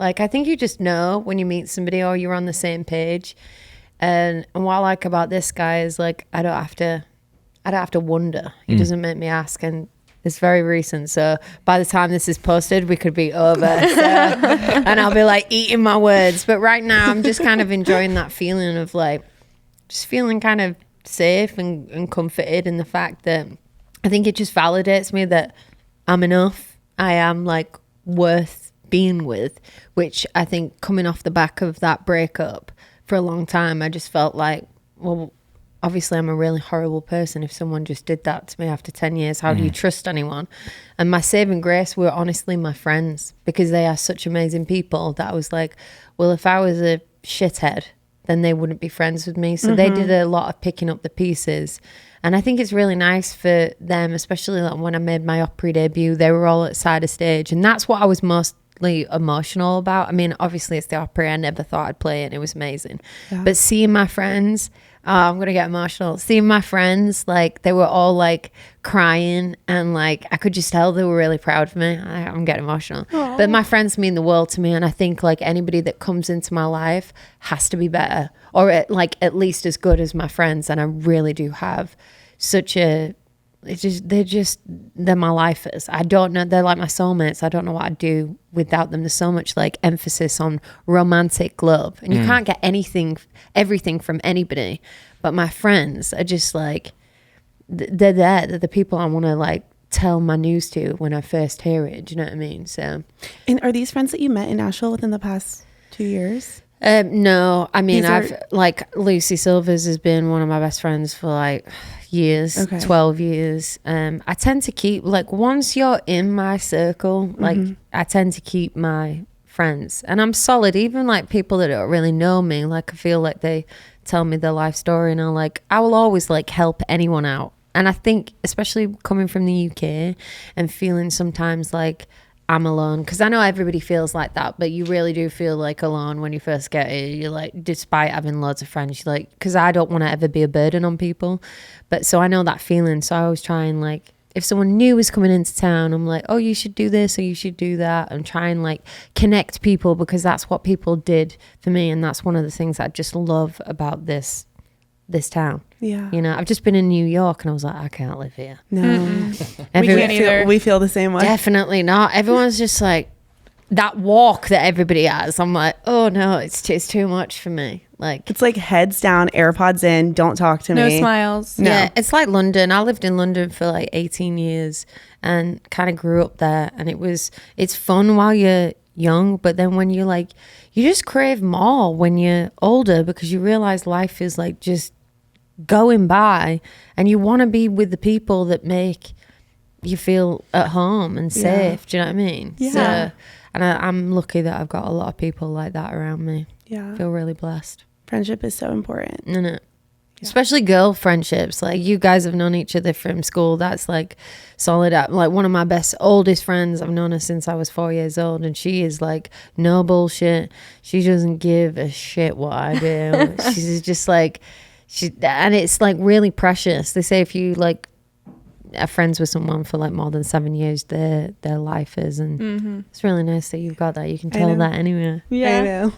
Like, I think you just know when you meet somebody or you're on the same page. And what I like about this guy is like, I don't have to wonder. He doesn't make me ask. And it's very recent. So by the time this is posted, we could be over. And I'll be like eating my words. But right now I'm just kind of enjoying that feeling of like, just feeling kind of safe and comforted in the fact that I think it just validates me that I'm enough. I am like worth being with, which I think coming off the back of that breakup for a long time, I just felt like, well, obviously I'm a really horrible person. If someone just did that to me after 10 years, how do you trust anyone? And my saving grace were honestly my friends, because they are such amazing people that I was like, well, if I was a shithead, then they wouldn't be friends with me. So they did a lot of picking up the pieces. And I think it's really nice for them, especially like when I made my opry debut, they were all at side of stage. And that's what I was mostly emotional about. I mean, obviously it's the opry. I never thought I'd play it. It was amazing. Yeah. But seeing my friends, I'm going to get emotional. Seeing my friends, like they were all like crying and like I could just tell they were really proud of me. I'm getting emotional. Aww. But my friends mean the world to me. And I think like anybody that comes into my life has to be better or at least as good as my friends. And I really do have such a, they're my lifers. I don't know, they're like my soulmates. I don't know what I'd do without them. There's so much like emphasis on romantic love and you can't get everything from anybody, but my friends are just like, they're the people I want to like tell my news to when I first hear it. Do you know what I mean? So, and are these friends that you met in Nashville within the past 2 years? No, I mean, I've like Lucy Silvers has been one of my best friends for like years, 12 years. I tend to keep like once you're in my circle, like I tend to keep my friends and I'm solid. Even like people that don't really know me, like I feel like they tell me their life story and I will always like help anyone out. And I think especially coming from the UK and feeling sometimes like I'm alone, because I know everybody feels like that, but you really do feel like alone when you first get here. You're like, despite having loads of friends, you're like, because I don't want to ever be a burden on people, but so I know that feeling. So I always try and like, if someone new is coming into town, I'm like, oh, you should do this or you should do that, and try and like connect people, because that's what people did for me, and that's one of the things I just love about this town. Yeah, you know, I've just been in New York and I was like, I can't live here. No, we can't either. We feel the same way. Definitely not. Everyone's just like that walk that everybody has. I'm like, oh no, it's too much for me. Like it's like heads down, AirPods in, don't talk to me. No smiles. No. Yeah, it's like London. I lived in London for like 18 years and kind of grew up there, and it's fun while you're young, but then when you like, you just crave more when you're older, because you realize life is like just going by and you want to be with the people that make you feel at home and safe. Do you know what I mean? Yeah. So, and I'm lucky that I've got a lot of people like that around me. Yeah. I feel really blessed. Friendship is so important. Isn't it? Yeah. Especially girl friendships. Like you guys have known each other from school. That's like solid. Like one of my oldest friends, I've known her since I was 4 years old, and she is like no bullshit. She doesn't give a shit what I do. She's just like, and it's like really precious. They say if you like are friends with someone for like more than 7 years, their life is, and it's really nice that you've got that. You can tell that anywhere. Yeah, I know.